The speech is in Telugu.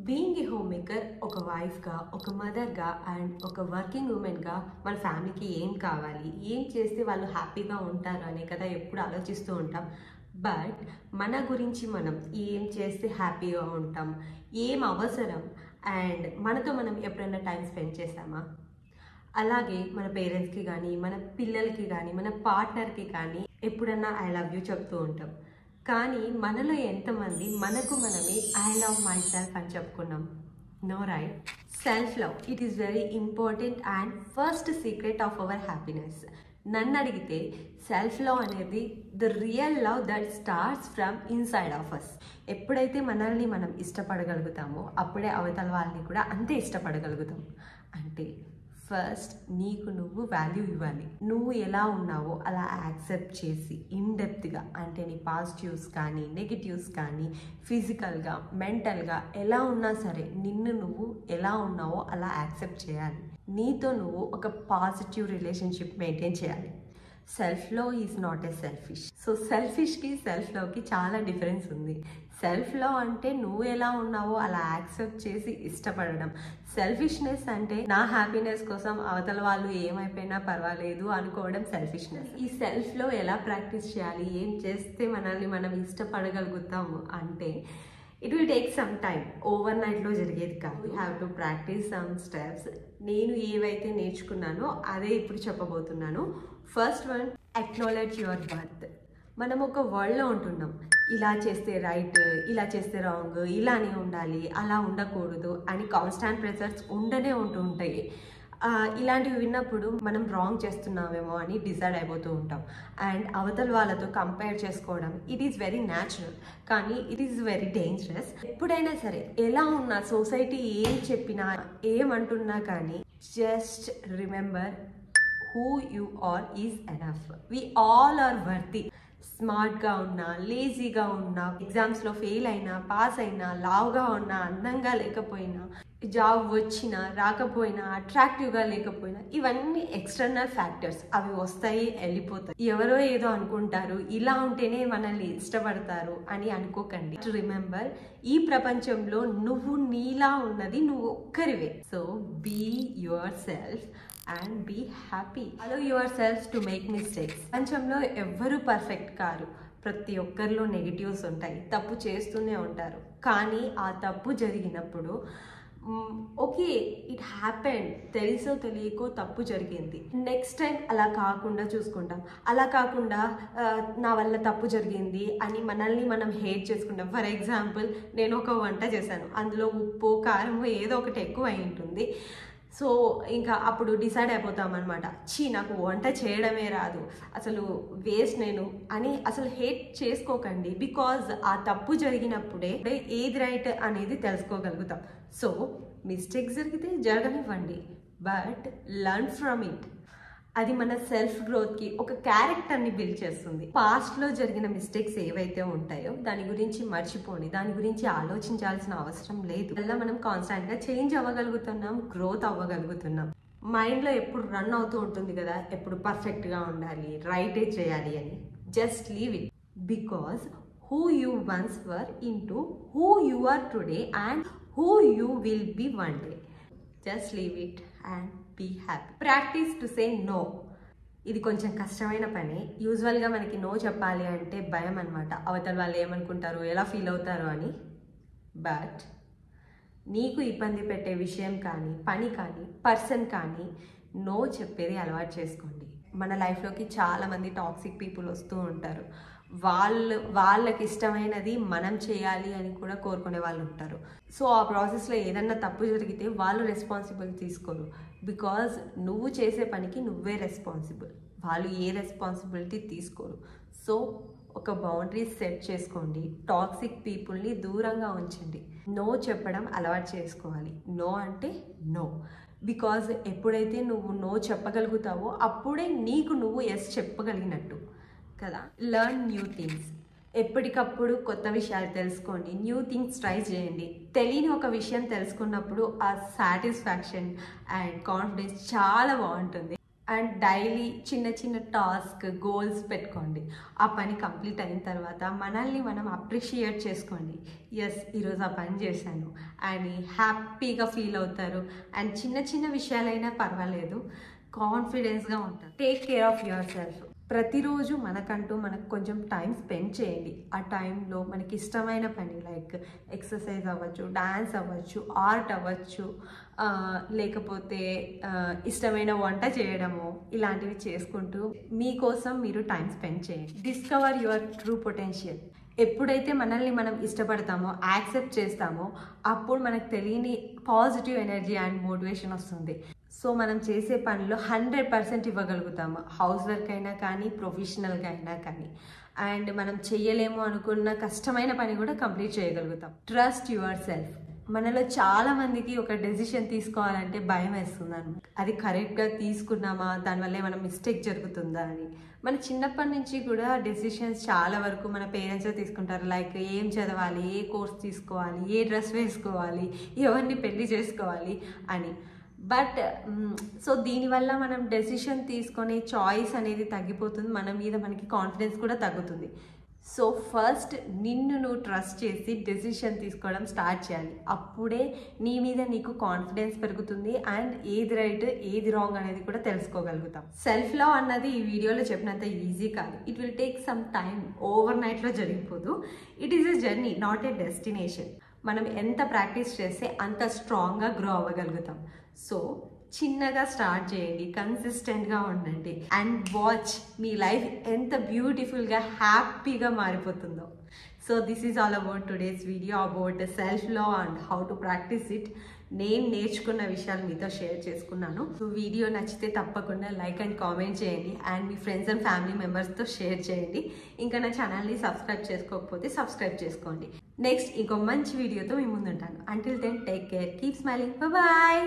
బీయింగ్ ఏ హోమ్ మేకర్ ఒక వైఫ్గా, ఒక మదర్గా అండ్ ఒక వర్కింగ్ ఉమెన్గా మన ఫ్యామిలీకి ఏం కావాలి, ఏం చేస్తే వాళ్ళు హ్యాపీగా ఉంటారు అనే కదా ఎప్పుడు ఆలోచిస్తూ ఉంటాం. బట్ మన గురించి మనం ఏం చేస్తే హ్యాపీగా ఉంటాం, ఏం అవసరం అండ్ మనతో మనం ఎప్పుడైనా టైం స్పెండ్ చేసామా? అలాగే మన పేరెంట్స్కి కానీ, మన పిల్లలకి కానీ, మన పార్ట్నర్కి కానీ ఎప్పుడన్నా ఐ లవ్ యూ చెప్తూ ఉంటాం. కానీ మనలో ఎంతమంది మనకు మనమే ఐ లవ్ మై సెల్ఫ్ అని చెప్పుకున్నాం? No, right? Self love, it is very important and first secret of our happiness. నన్ను అడిగితే సెల్ఫ్ లవ్ అనేది the real love that starts from inside of us. ఎప్పుడైతే మనల్ని మనం ఇష్టపడగలుగుతామో అప్పుడే అవతల వాళ్ళని కూడా అంతే ఇష్టపడగలుగుతాం. అంటే ఫస్ట్ నీకు నువ్వు వాల్యూ ఇవ్వాలి. నువ్వు ఎలా ఉన్నావో అలా యాక్సెప్ట్ చేసి ఇన్డెప్త్గా, అంటే నీ పాజిటివ్స్ కానీ నెగిటివ్స్ కానీ ఫిజికల్గా మెంటల్గా ఎలా ఉన్నా సరే నిన్ను నువ్వు ఎలా ఉన్నావో అలా యాక్సెప్ట్ చేయాలి. నీతో నువ్వు ఒక పాజిటివ్ రిలేషన్షిప్ మెయింటైన్ చేయాలి. Self love is not a selfish. So సెల్ఫిష్కి సెల్ఫ్ లవ్కి చాలా డిఫరెన్స్ ఉంది. సెల్ఫ్ లవ్ అంటే నువ్వు ఎలా ఉన్నావో అలా యాక్సెప్ట్ చేసి ఇష్టపడడం. సెల్ఫిష్నెస్ అంటే నా హ్యాపీనెస్ కోసం అవతల వాళ్ళు ఏమైపోయినా పర్వాలేదు అనుకోవడం సెల్ఫిష్నెస్. ఈ సెల్ఫ్ లవ్ ఎలా ప్రాక్టీస్ చేయాలి, ఏం చేస్తే మనల్ని మనం ఇష్టపడగలుగుతాము అంటే it will take some time. ఓవర్ నైట్లో జరిగేది కాదు. You have to practice some steps. నేను ఏవైతే నేర్చుకున్నానో అదే ఇప్పుడు చెప్పబోతున్నాను. First one, acknowledge your birth. మనం ఒక వరల్డ్లో ఉంటున్నాం. ఇలా చేస్తే రైట్, ఇలా చేస్తే రాంగ్, ఇలానే ఉండాలి, అలా ఉండకూడదు అని కాన్స్టాంట్ ప్రెషర్స్ ఉంటూ ఉంటాయి. ఇలాంటివి విన్నప్పుడు మనం రాంగ్ చేస్తున్నామేమో అని డిసైడ్ అయిపోతూ ఉంటాం. అండ్ అవతల వాళ్ళతో కంపేర్ చేసుకోవడం ఇట్ ఈస్ వెరీ న్యాచురల్, కానీ ఇట్ ఈస్ వెరీ డేంజరస్. ఎప్పుడైనా సరే ఎలా ఉన్నా, సొసైటీ ఏం చెప్పినా ఏమంటున్నా కానీ just remember who you are is enough. We all are worthy. స్మార్ట్గా ఉన్నా, లేజీగా ఉన్నా, ఎగ్జామ్స్లో ఫెయిల్ అయినా, పాస్ అయినా, లావుగా ఉన్నా, అందంగా లేకపోయినా, జాబ్ వచ్చినా రాకపోయినా, అట్రాక్టివ్గా లేకపోయినా, ఇవన్నీ ఎక్స్టర్నల్ ఫ్యాక్టర్స్. అవి వస్తాయి, వెళ్ళిపోతాయి. ఎవరో ఏదో అనుకుంటారు, ఇలా ఉంటేనే మనల్ని ఇష్టపడతారు అని అనుకోకండి. రిమెంబర్, ఈ ప్రపంచంలో నువ్వు నీలా ఉన్నది నువ్వు ఒక్కరివే. So be yourself and be happy. Allow yourselves to make mistakes. ప్రపంచంలో ఎవ్వరూ పర్ఫెక్ట్ కారు. ప్రతి ఒక్కరిలో నెగిటివ్స్ ఉంటాయి, తప్పు చేస్తూనే ఉంటారు. కానీ ఆ తప్పు జరిగినప్పుడు ఓకే, ఇట్ హ్యాపెండ్, తెలుసో తెలియకో తప్పు జరిగింది, నెక్స్ట్ టైం అలా కాకుండా చూసుకుంటాం. అలా కాకుండా నా వల్ల తప్పు జరిగింది అని మనల్ని మనం హేట్ చేసుకుంటాం. ఫర్ ఎగ్జాంపుల్, నేను ఒక వంట చేశాను, అందులో ఉప్పు కారం ఏదో ఒకటి ఎక్కువ అయి ఉంటుంది. సో ఇంకా అప్పుడు డిసైడ్ అయిపోతాం అనమాట, నాకు వంట చేయడమే రాదు, అసలు వేస్ట్ నేను అని అసలు హేట్ చేసుకోకండి. బికాజ్ ఆ తప్పు జరిగినప్పుడే ఏది రైట్ అనేది తెలుసుకోగలుగుతాం. సో మిస్టేక్స్ జరిగితే జరగనివ్వండి, బట్ లర్న్ ఫ్రమ్ ఇట్. అది మన సెల్ఫ్ గ్రోత్కి ఒక క్యారెక్టర్ని బిల్డ్ చేస్తుంది. పాస్ట్లో జరిగిన మిస్టేక్స్ ఏవైతే ఉంటాయో దాని గురించి మర్చిపోండి, దాని గురించి ఆలోచించాల్సిన అవసరం లేదు. అలా మనం కాన్స్టాంట్గా చేంజ్ అవ్వగలుగుతున్నాం, గ్రోత్ అవ్వగలుగుతున్నాం. మైండ్లో ఎప్పుడు రన్ అవుతూ ఉంటుంది కదా, ఎప్పుడు పర్ఫెక్ట్గా ఉండాలి, రైటే చేయాలి అని. Just leave it. Because who you once were into who you are today and who you will be one day. Just leave it and be happy. Practice to say no. ఇది కొంచెం కష్టమైన పని. యూజువల్గా మనకి నో చెప్పాలి అంటే భయం అనమాట, అవతల వాళ్ళు ఏమనుకుంటారు, ఎలా ఫీల్ అవుతారు అని. బట్ నీకు ఇబ్బంది పెట్టే విషయం కానీ, పని కానీ, పర్సన్ కానీ నో చెప్పేది అలవాటు చేసుకోండి. మన లైఫ్లోకి చాలామంది టాక్సిక్ పీపుల్ వస్తూ ఉంటారు. వాళ్ళకి ఇష్టమైనది మనం చేయాలి అని కూడా కోరుకునే వాళ్ళు ఉంటారు. సో ఆ ప్రాసెస్లో ఏదన్నా తప్పు జరిగితే వాళ్ళు రెస్పాన్సిబుల్ తీసుకోరు. బికాజ్ నువ్వు చేసే పనికి నువ్వే రెస్పాన్సిబుల్, వాళ్ళు ఏ రెస్పాన్సిబిలిటీ తీసుకోరు. సో ఒక బౌండరీ సెట్ చేసుకోండి, టాక్సిక్ పీపుల్ని దూరంగా ఉంచండి. నో చెప్పడం అలవాటు చేసుకోవాలి. నో అంటే నో. బికాజ్ ఎప్పుడైతే నువ్వు నో చెప్పగలుగుతావో అప్పుడే నీకు నువ్వు ఎస్ చెప్పగలిగినట్టు కదా. Learn new things. ఎప్పటికప్పుడు కొత్త విషయాలు తెలుసుకోండి, న్యూ థింగ్స్ ట్రై చేయండి. తెలియని ఒక విషయం తెలుసుకున్నప్పుడు ఆ సాటిస్ఫాక్షన్ అండ్ కాన్ఫిడెన్స్ చాలా బాగుంటుంది. అండ్ డైలీ చిన్న చిన్న టాస్క్ గోల్స్ పెట్టుకోండి. ఆ పని కంప్లీట్ అయిన తర్వాత మనల్ని మనం అప్రిషియేట్ చేసుకోండి. ఎస్, ఈరోజు ఆ పని చేశాను అని హ్యాపీగా ఫీల్ అవుతారు. అండ్ చిన్న చిన్న విషయాలైనా పర్వాలేదు, కాన్ఫిడెన్స్గా ఉంటారు. Take care of your self. ప్రతిరోజు మనకంటూ మనకు కొంచెం టైం స్పెండ్ చేయండి. ఆ టైంలో మనకి ఇష్టమైన పని లైక్ ఎక్సర్సైజ్ అవ్వచ్చు, డాన్స్ అవ్వచ్చు, ఆర్ట్ అవ్వచ్చు, లేకపోతే ఇష్టమైన వంట చేయడము, ఇలాంటివి చేసుకుంటూ మీకోసం మీరు టైం స్పెండ్ చేయండి. Discover your true potential. ఎప్పుడైతే మనల్ని మనం ఇష్టపడతామో, యాక్సెప్ట్ చేస్తామో, అప్పుడు మనకు తెలియని పాజిటివ్ ఎనర్జీ అండ్ మోటివేషన్ వస్తుంది. సో మనం చేసే పనిలో 100% ఇవ్వగలుగుతాము. హౌస్ వర్క్ అయినా కానీ, ప్రొఫెషనల్గా అయినా కానీ. అండ్ మనం చెయ్యలేము అనుకున్న కష్టమైన పని కూడా కంప్లీట్ చేయగలుగుతాం. Trust your self. మనలో చాలా మందికి ఒక డెసిషన్ తీసుకోవాలంటే భయం వేస్తుంది అనమాట. అది కరెక్ట్గా తీసుకున్నామా, దానివల్ల ఏమైనా మిస్టేక్ జరుగుతుందా అని. మన చిన్నప్పటి నుంచి కూడా డెసిషన్స్ చాలా వరకు మన పేరెంట్సే తీసుకుంటారు. లైక్ ఏం చదవాలి, ఏ కోర్స్ తీసుకోవాలి, ఏ డ్రెస్ వేసుకోవాలి, ఎవరిని పెళ్లి చేసుకోవాలి అని. బట్ సో దీనివల్ల మనం డెసిషన్ తీసుకునే చాయిస్ అనేది తగ్గిపోతుంది, మన మీద మనకి కాన్ఫిడెన్స్ కూడా తగ్గుతుంది. సో ఫస్ట్ నిన్ను నువ్వు ట్రస్ట్ చేసి డెసిషన్ తీసుకోవడం స్టార్ట్ చేయాలి. అప్పుడే నీ మీద నీకు కాన్ఫిడెన్స్ పెరుగుతుంది అండ్ ఏది రైట్ ఏది రాంగ్ అనేది కూడా తెలుసుకోగలుగుతాం. సెల్ఫ్ లవ్ అన్నది ఈ వీడియోలో చెప్పినంత ఈజీ కాదు. It will take some time, ఓవర్ నైట్లో జరిగిపోదు. It is a journey, not a destination. మనం ఎంత ప్రాక్టీస్ చేస్తే అంత స్ట్రాంగ్గా గ్రో అవ్వగలుగుతాం. సో చిన్నగా స్టార్ట్ చేయండి, కన్సిస్టెంట్గా ఉండండి అండ్ వాచ్ మీ లైఫ్ ఎంత బ్యూటిఫుల్గా హ్యాపీగా మారిపోతుందో. So this is all about today's video about self love and how to practice it. నేను నేర్చుకున్న విషయాలు మీతో షేర్ చేసుకున్నాను. సో వీడియో నచ్చితే తప్పకుండా లైక్ అండ్ కామెంట్ చేయండి and me friends and family మెంబర్స్తో షేర్ చేయండి. ఇంకా నా ఛానల్ని సబ్స్క్రైబ్ చేసుకోకపోతే సబ్స్క్రైబ్ చేసుకోండి. నెక్స్ట్ ఇంకో మంచి వీడియోతో మీ ముందుంటాను. Until then take care, keep smiling, bye.